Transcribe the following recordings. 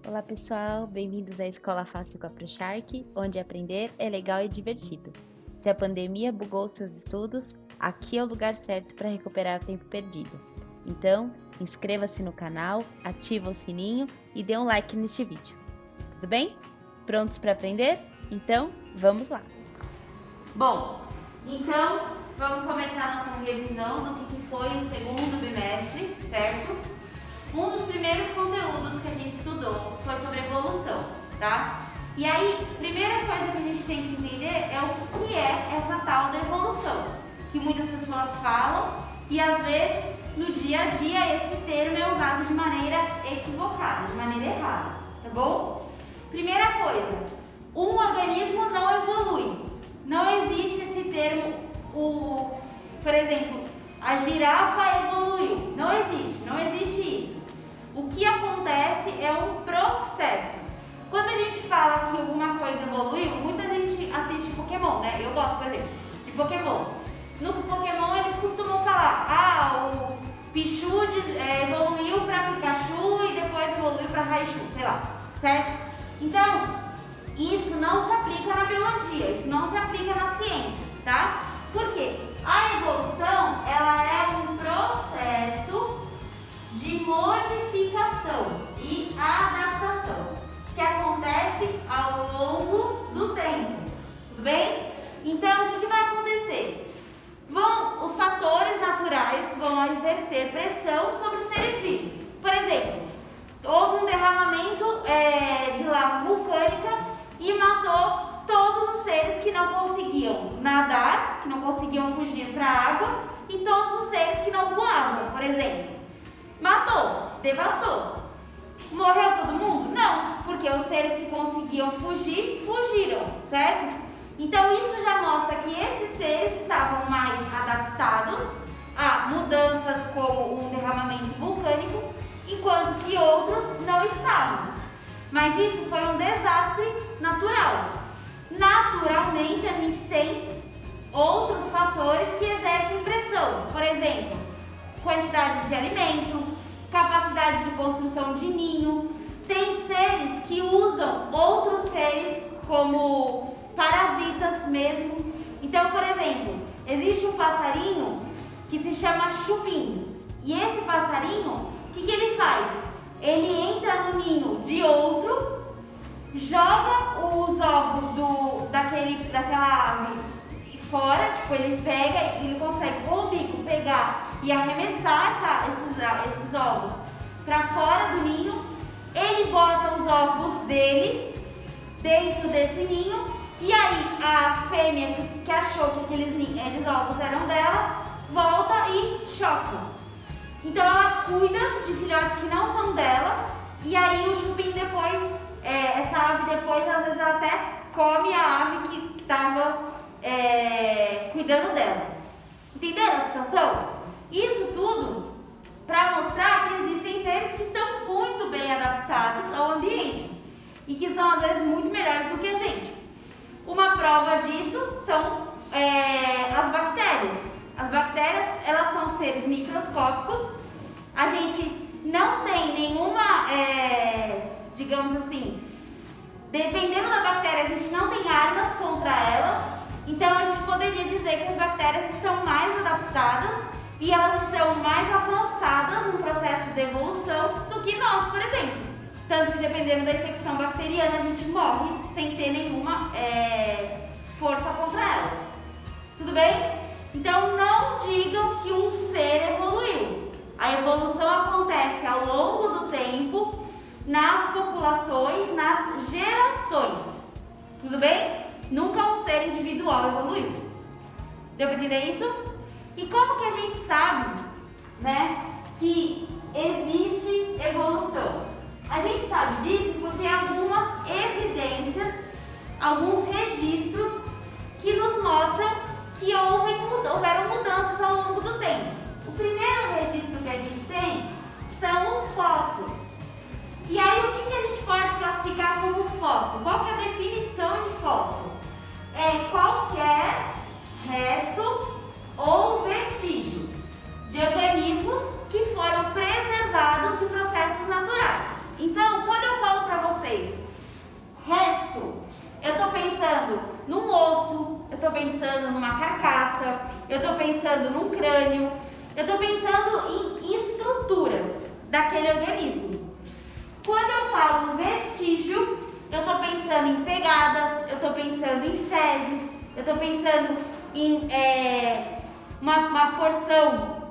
Olá pessoal, bem-vindos à Escola Fácil com a ProShark, onde aprender é legal e divertido. Se a pandemia bugou seus estudos, aqui é o lugar certo para recuperar o tempo perdido. Então, inscreva-se no canal, ativa o sininho e dê um like neste vídeo. Tudo bem? Prontos para aprender? Então, vamos lá! Bom, então vamos começar a nossa revisão do que foi o segundo bimestre, certo? Um dos primeiros conteúdos que a gente estudou foi sobre evolução, tá? E aí, primeira coisa que a gente tem que entender é o que é essa tal da evolução, que muitas pessoas falam e às vezes no dia a dia esse termo é usado de maneira equivocada, de maneira errada, tá bom? Primeira coisa, um organismo não evolui. Não existe esse termo, por exemplo, a girafa evoluiu. Não existe isso. O que acontece é um processo. Quando a gente fala que alguma coisa evoluiu, muita gente assiste Pokémon, né? Eu gosto, por exemplo, de Pokémon. No Pokémon eles costumam falar, o Pichu evoluiu para Pikachu e depois evoluiu para Raichu, sei lá, certo? Então, isso não se aplica na biologia, isso não se aplica nas ciências, tá? Por quê? A evolução, ela é um processo de modificação e adaptação que acontece ao longo do tempo, tudo bem? Então, o que vai acontecer? Os fatores naturais vão exercer pressão sobre os seres vivos. Por exemplo, houve um derramamento de lava vulcânica e matou todos os seres que não conseguiam nadar, que não conseguiam fugir para a água, e todos os seres que não voavam, por exemplo. Matou, devastou. Morreu todo mundo? Não, porque os seres que conseguiam fugir, fugiram, certo? Então isso já mostra que esses seres estavam mais adaptados a mudanças como um derramamento vulcânico, enquanto que outros não estavam. Mas isso foi um desastre natural. Naturalmente, a gente tem outros fatores que exercem pressão. Por exemplo, quantidade de alimento, capacidade de construção de ninho. Tem seres que usam outros seres como parasitas mesmo. Então, por exemplo, existe um passarinho que se chama chupim. E esse passarinho, o que ele faz? Ele entra no ninho de outro, joga os ovos daquela ave fora, tipo, ele pega, ele consegue com o bico pegar e arremessar esses ovos para fora do ninho. Ele bota os ovos dele dentro desse ninho e aí a fêmea que achou que aqueles ovos eram dela, volta e choca. Então ela cuida de filhotes que não são dela e aí o chupim depois, essa ave depois, às vezes ela até come a ave que estava cuidando dela. Entenderam a situação? Isso tudo para mostrar que existem seres que estão muito bem adaptados ao ambiente e que são às vezes muito melhores do que a gente. Uma prova disso são as bactérias. As bactérias, elas são seres microscópicos. A gente não tem nenhuma, digamos assim, dependendo da bactéria, a gente não tem armas contra ela. Então, a gente poderia dizer que as bactérias estão mais adaptadas e elas estão mais avançadas no processo de evolução do que nós, por exemplo. Tanto que, dependendo da infecção bacteriana, a gente morre sem ter nenhuma força contra ela. Tudo bem? Então, não digam que um ser evoluiu. A evolução acontece ao longo do tempo, nas populações, nas gerações. Tudo bem? Nunca um ser individual evoluiu. Deu para entender isso? E como que a gente sabe, né, que existe evolução? A gente sabe disso porque algumas evidências, alguns registros que nos mostram que houveram mudanças ao longo do tempo. O primeiro registro que a gente tem são os fósseis. E aí, o que a gente pode classificar como fóssil? Qual que é a definição de fóssil? É qualquer resto ou vestígio de organismos que foram preservados em processos naturais. Então, quando eu falo para vocês. Resto, eu tô pensando num osso, eu tô pensando numa carcaça, eu tô pensando num crânio, eu tô pensando em estruturas daquele organismo. Quando eu falo vestígio, eu tô pensando em pegadas, eu tô pensando em fezes, eu tô pensando em uma porção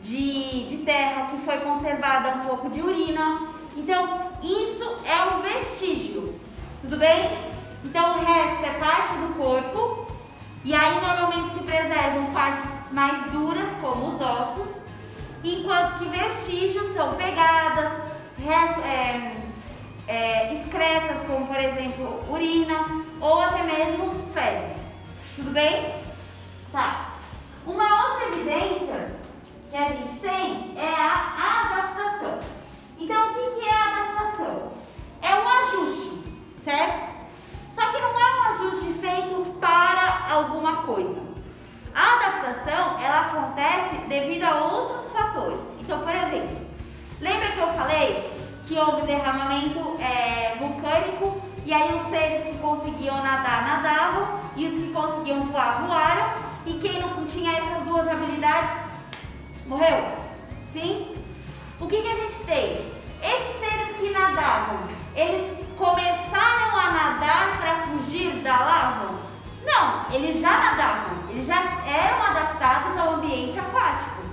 de terra que foi conservada, um pouco de urina. Então, isso é um vestígio, tudo bem? Então, o resto é parte do corpo, e aí normalmente se preservam partes mais duras, como os ossos, enquanto que vestígios são pegadas, excretas, como por exemplo urina, ou até mesmo fezes, tudo bem? Tá. Uma outra evidência que a gente tem é a adaptação. Então, o que é a adaptação? É um ajuste, certo? Só que não é um ajuste feito para alguma coisa. A adaptação, ela acontece devido a outros fatores. Então, por exemplo, lembra que eu falei que houve derramamento vulcânico e aí os seres que conseguiam nadar, nadavam e os que conseguiam voar, voaram, e quem não tinha essas duas habilidades morreu? Sim? O que a gente tem? Esses seres que nadavam, eles começaram a nadar para fugir da lava? Não, eles já nadavam, eles já eram adaptados ao ambiente aquático.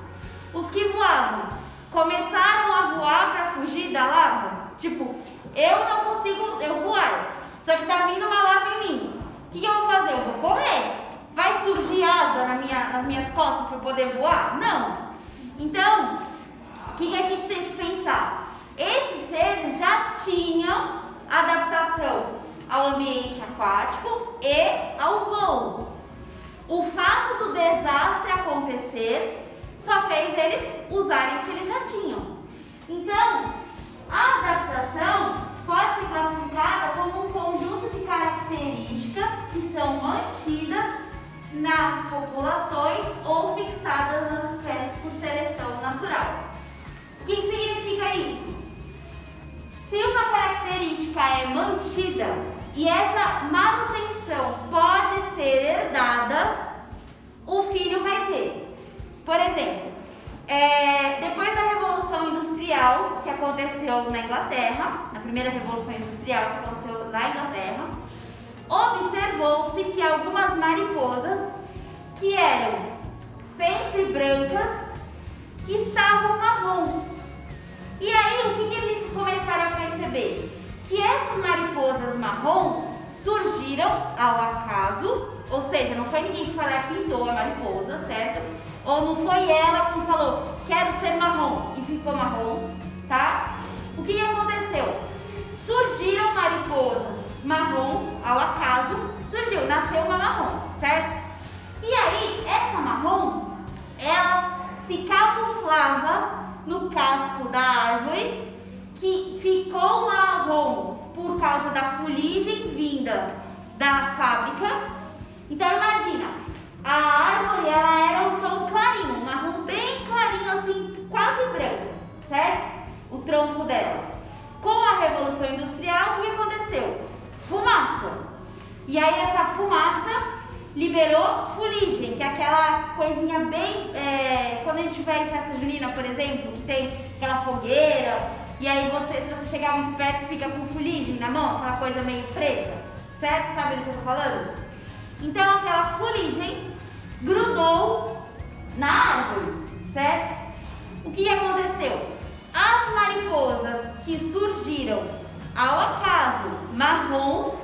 Os que voavam, começaram a voar para fugir da lava? Tipo, eu não consigo voar, só que tá vindo uma lava em mim. O que eu vou fazer? Eu vou correr. Vai surgir asa nas minhas costas para eu poder voar? Não. Então, o que a gente tem que pensar? Esses seres já tinham adaptação ao ambiente aquático e ao voo. O fato do desastre acontecer só fez eles usarem o que eles já tinham. Então, a adaptação pode ser classificada como um conjunto de características que são mantidas nas populações ou fixadas nas espécies por seleção natural. O que significa isso? Se uma característica é mantida e essa manutenção pode ser herdada, o filho vai ter. Por exemplo, depois da Revolução Industrial, que aconteceu na Inglaterra, na primeira Revolução Industrial que aconteceu na Inglaterra, observou-se que algumas mariposas, que eram sempre brancas, estavam marrons. E aí, o que eles começaram a perceber? Que essas mariposas marrons surgiram ao acaso, ou seja, não foi ninguém que foi lá e pintou a mariposa, certo? Ou não foi ela que falou, quero ser marrom, e ficou marrom, tá? O que aconteceu? Surgiram mariposas marrons ao acaso, nasceu uma marrom, certo? E aí, essa marrom, ela se camuflava no casco da árvore, que ficou marrom por causa da fuligem vinda da fábrica. Então imagina, a árvore ela era um tom clarinho, um marrom bem clarinho assim, quase branco, certo? O tronco dela. Com a Revolução Industrial, o que aconteceu? Fumaça. E aí essa fumaça liberou fuligem, que é aquela coisinha bem... quando a gente vai em festa junina, por exemplo, que tem aquela fogueira, e aí se você chegar muito perto, fica com fuligem na mão, aquela coisa meio preta, certo? Sabe do que eu tô falando? Então aquela fuligem grudou na árvore, certo? O que aconteceu? As mariposas que surgiram ao acaso marrons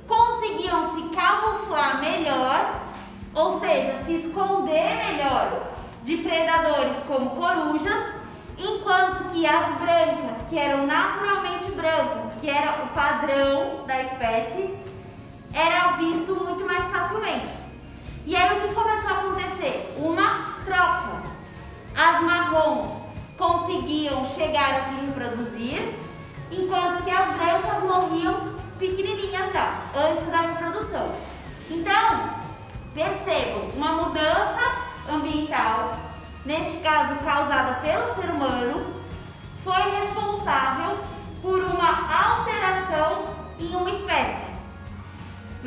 conseguiam se camuflar melhor, ou seja, se esconder melhor de predadores como corujas, enquanto que as brancas, que eram naturalmente brancas, que era o padrão da espécie, era visto muito mais facilmente. E aí o que começou a acontecer? Uma troca. As marrons conseguiam chegar a se reproduzir, enquanto que as brancas morriam pequenininhas já, antes da reprodução. Então, percebam, uma mudança ambiental, neste caso causada pelo ser humano, foi responsável por uma alteração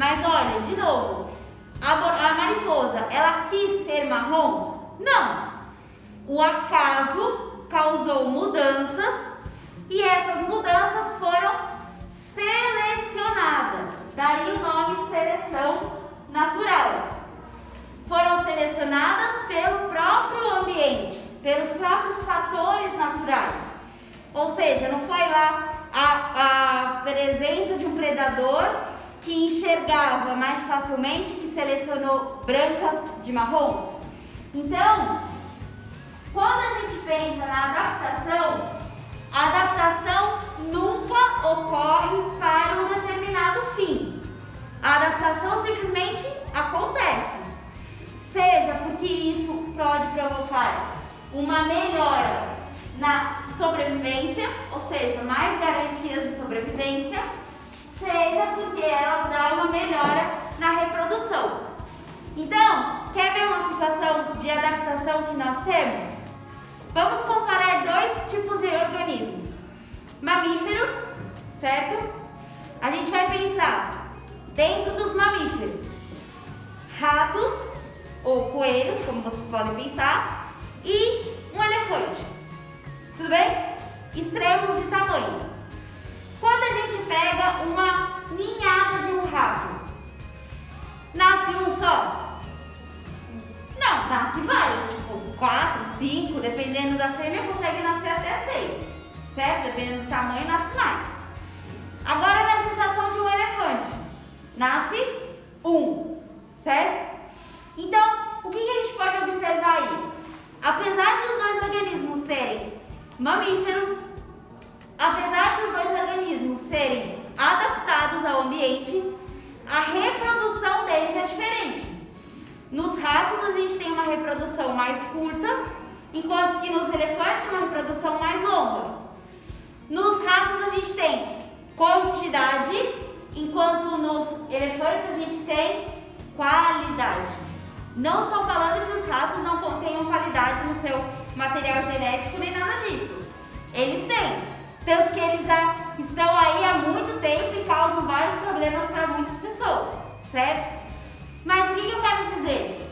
Mas olha, de novo, a mariposa, ela quis ser marrom? Não. O acaso causou mudanças e essas mudanças foram selecionadas. Daí o nome seleção natural. Foram selecionadas pelo próprio ambiente, pelos próprios fatores naturais. Ou seja, não foi lá a presença de um predador que enxergava mais facilmente, que selecionou brancas de marrons. Então, quando a gente pensa na a adaptação nunca ocorre para um determinado fim. A adaptação simplesmente acontece. Seja porque isso pode provocar uma melhora na sobrevivência, ou seja, mais garantias de sobrevivência, seja porque ela dá uma melhora na reprodução. Então, quer ver uma situação de adaptação que nós temos? Vamos comparar dois tipos de organismos. Mamíferos, certo? A gente vai pensar dentro dos mamíferos, ratos ou coelhos, como vocês podem pensar, e um elefante. Tudo bem? Extremos de tamanho. Quando a gente pega uma ninhada de um rato, nasce um só? Não, nasce vários, tipo 4, 5, dependendo da fêmea consegue nascer até 6, certo? Dependendo do tamanho, nasce mais. Agora na gestação de um elefante, nasce um, certo? Então, o que a gente pode observar aí? Apesar dos dois organismos serem mamíferos, apesar dos dois organismos serem adaptados ao ambiente, a reprodução deles é diferente. Nos ratos a gente tem uma reprodução mais curta, enquanto que nos elefantes uma reprodução mais longa. Nos ratos a gente tem quantidade, enquanto nos elefantes a gente tem qualidade. Não estou falando que os ratos não contenham qualidade no seu material genético nem nada disso. Eles têm. Tanto que eles já estão aí há muito tempo e causam vários problemas para muitas pessoas, certo? Mas o que eu quero dizer?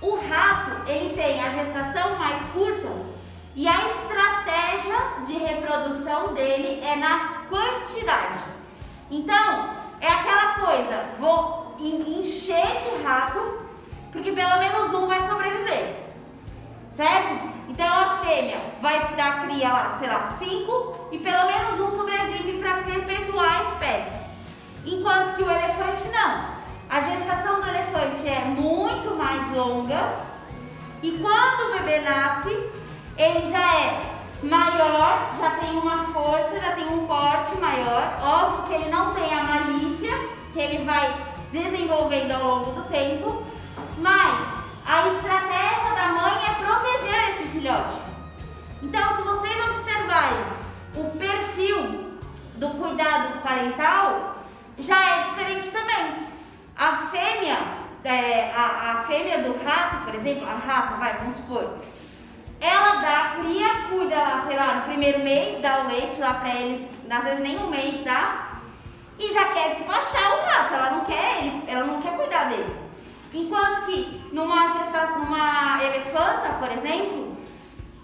O rato, ele tem a gestação mais curta e a estratégia de reprodução dele é na quantidade. Então, é aquela coisa, vou encher de rato, porque pelo menos um vai sobreviver, certo? Então a fêmea vai dar cria lá, sei lá, 5 e pelo menos um sobrevive para perpetuar a espécie. Enquanto que o elefante não. A gestação do elefante é muito mais longa e quando o bebê nasce, ele já é maior, já tem uma força, já tem um porte maior. Óbvio que ele não tem a malícia que ele vai desenvolvendo ao longo do tempo, mas a estratégia da mãe é proteger esse filhote. Então, se vocês observarem o perfil do cuidado parental, já é diferente também. A fêmea, a fêmea do rato, por exemplo, a rata, vamos supor, ela dá cria, cuida lá, sei lá, no primeiro mês, dá o leite lá pra eles, às vezes nem um mês dá, e já quer despachar o rato, ela não quer cuidar dele. Enquanto que numa elefanta, por exemplo,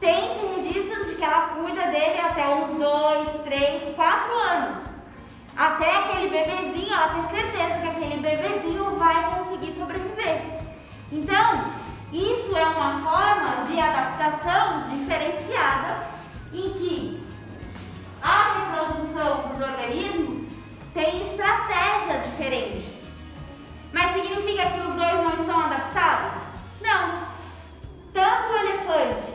tem-se registros de que ela cuida dele até uns 2, 3, 4 anos. Até aquele bebezinho, ela ter certeza que aquele bebezinho vai conseguir sobreviver. Então, isso é uma forma de adaptação diferenciada em que a reprodução dos organismos tem estratégia diferente. Mas significa que os dois não estão adaptados? Não. Tanto o elefante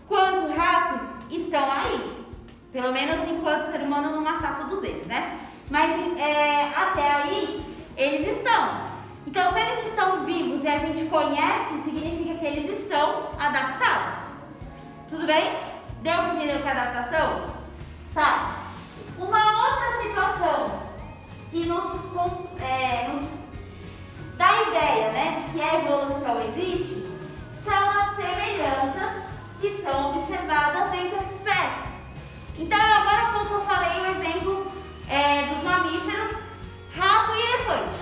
quanto o rato estão aí. Pelo menos enquanto o ser humano não matar todos eles, né? Mas até aí, eles estão. Então, se eles estão vivos e a gente conhece, significa que eles estão adaptados. Tudo bem? Deu para entender o que é adaptação? Tá. Uma outra situação que nos dá a ideia, né, de que a evolução existe, são as semelhanças que são observadas entre as espécies. Então, agora há pouco eu falei o exemplo dos mamíferos, rato e elefante.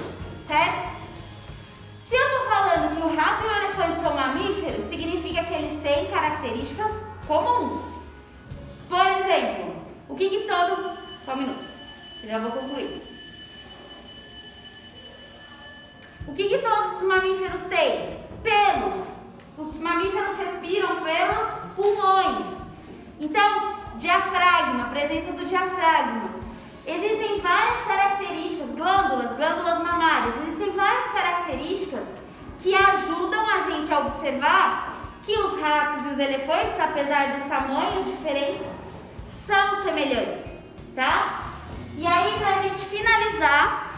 Só um minuto, eu já vou concluir. O que todos os mamíferos têm? Pelos. Os mamíferos respiram pelos pulmões. Então, diafragma, presença do diafragma. Existem várias características, glândulas mamárias, existem várias características que ajudam a gente a observar que os ratos e os elefantes, apesar dos tamanhos diferentes, são semelhantes, tá? E aí, pra gente finalizar,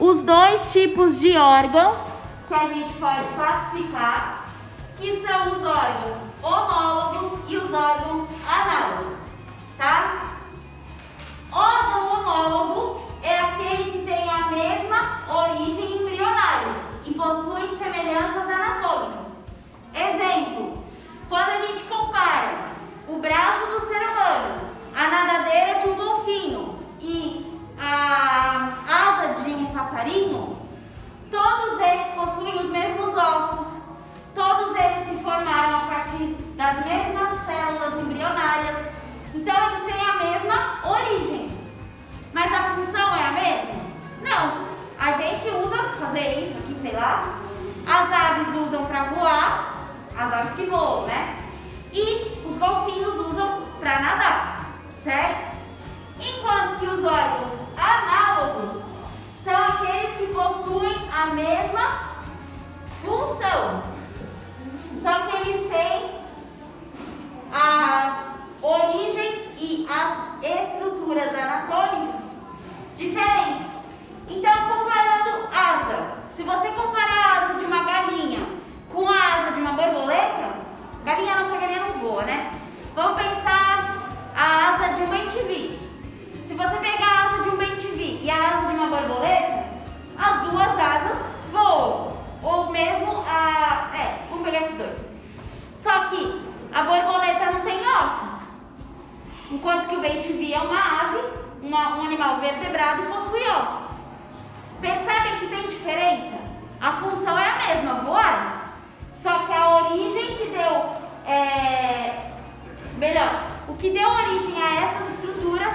os dois tipos de órgãos que a gente pode classificar, que são os órgãos homólogos e os órgãos análogos, tá? Órgão homólogo é aquele que tem a mesma origem embrionária e possui semelhanças anatômicas. Exemplo, quando a gente compara o braço do ser humano, a nadadeira de um golfinho e a asa de um passarinho, todos eles possuem os mesmos ossos, todos eles se formaram a partir das mesmas células embrionárias, então eles têm a mesma origem. Mas a função é a mesma? Não. A gente usa para fazer isso aqui, sei lá. As aves usam para voar, as aves que voam, né? E os golfinhos usam para nadar, certo? Enquanto que os órgãos análogos são aqueles que possuem a mesma função, só que eles têm as origens e as estruturas anatômicas diferentes. Então, comparando asa, se você comparar a asa de uma galinha com a asa de uma borboleta, galinha não, porque a galinha não voa, né? Vamos pensar a asa de uma MTV. Se você pegar a asa de um MTV e a asa de uma borboleta, as duas asas voam. Ou mesmo vamos pegar esses dois. Só que a borboleta não tem ossos, enquanto que o bem-te-vi é uma ave, um animal vertebrado e possui ossos. Percebem que tem diferença? A função é a mesma, voar. Só que a origem que deu, o que deu origem a essas estruturas